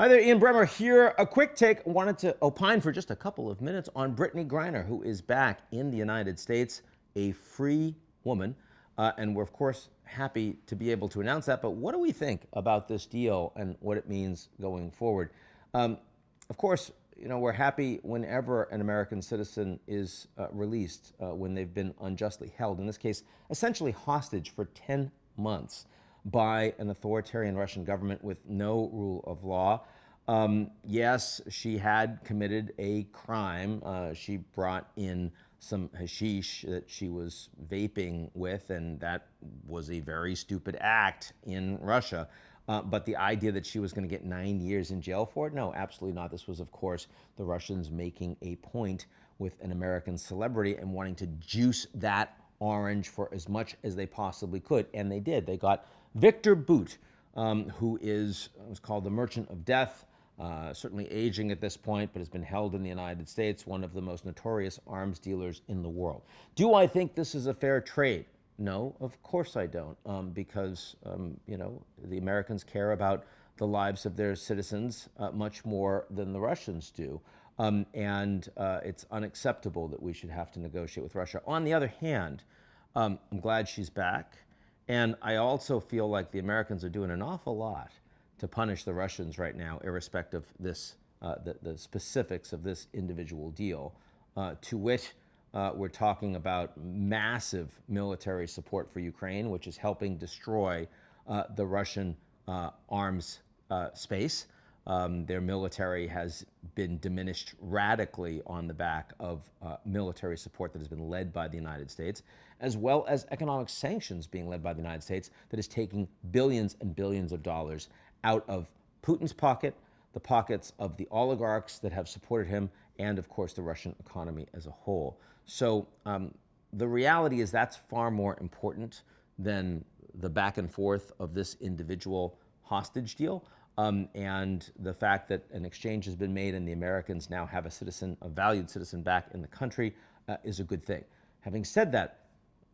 Hi there, Ian Bremmer here. A quick take. Wanted to opine for just a couple of minutes on Brittney Griner, who is back in the United States, a free woman. And we're, of course, happy to be able to announce that. But what do we think about this deal and what it means going forward? Of course, we're happy whenever an American citizen is released when they've been unjustly held, in this case, essentially hostage for 10 months by an authoritarian Russian government with no rule of law. Yes, she had committed a crime. She brought in some hashish that she was vaping with, and that was a very stupid act in Russia. But the idea that she was going to get 9 years in jail for it, no, absolutely not. This was, of course, the Russians making a point with an American celebrity and wanting to juice that orange for as much as they possibly could, and they did. They got Viktor Bout, who was called the Merchant of Death, certainly aging at this point, but has been held in the United States, one of the most notorious arms dealers in the world. Do I think this is a fair trade? No, of course I don't, because the Americans care about the lives of their citizens much more than the Russians do, and it's unacceptable that we should have to negotiate with Russia. On the other hand, I'm glad she's back. And I also feel like the Americans are doing an awful lot to punish the Russians right now, irrespective of this, the specifics of this individual deal. To wit, we're talking about massive military support for Ukraine, which is helping destroy the Russian arms space. Their military has been diminished radically on the back of military support that has been led by the United States, as well as economic sanctions being led by the United States that is taking billions and billions of dollars out of Putin's pocket, the pockets of the oligarchs that have supported him, and of course the Russian economy as a whole. So the reality is that's far more important than the back and forth of this individual hostage deal. And the fact that an exchange has been made and the Americans now have a valued citizen back in the country is a good thing. Having said that,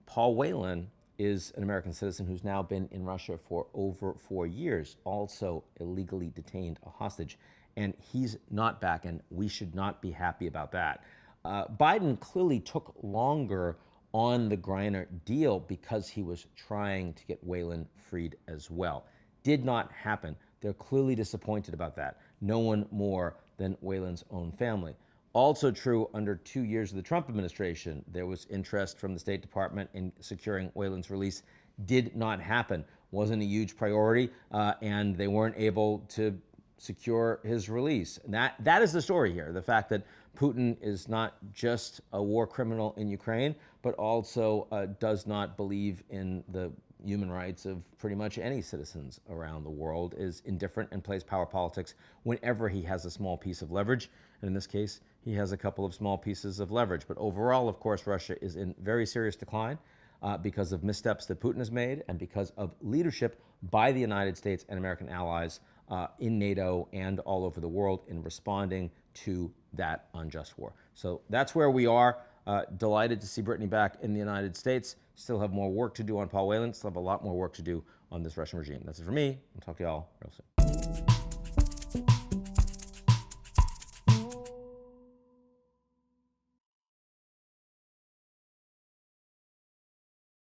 Paul Whelan is an American citizen who's now been in Russia for over 4 years, also illegally detained, a hostage, and he's not back, and we should not be happy about that. Biden clearly took longer on the Griner deal because he was trying to get Whelan freed as well. Did not happen. They're clearly disappointed about that. No one more than Whelan's own family. Also true, under 2 years of the Trump administration, there was interest from the State Department in securing Whelan's release. Did not happen. Wasn't a huge priority, and they weren't able to secure his release. And that is the story here. The fact that Putin is not just a war criminal in Ukraine, but also does not believe in the human rights of pretty much any citizens around the world, is indifferent and plays power politics whenever he has a small piece of leverage. And in this case, he has a couple of small pieces of leverage. But overall, of course, Russia is in very serious decline because of missteps that Putin has made and because of leadership by the United States and American allies in NATO and all over the world in responding to that unjust war. So that's where we are. Delighted to see Brittney back in the United States. Still have more work to do on Paul Whelan. Still have a lot more work to do on this Russian regime. That's it for me. I'll talk to y'all real soon.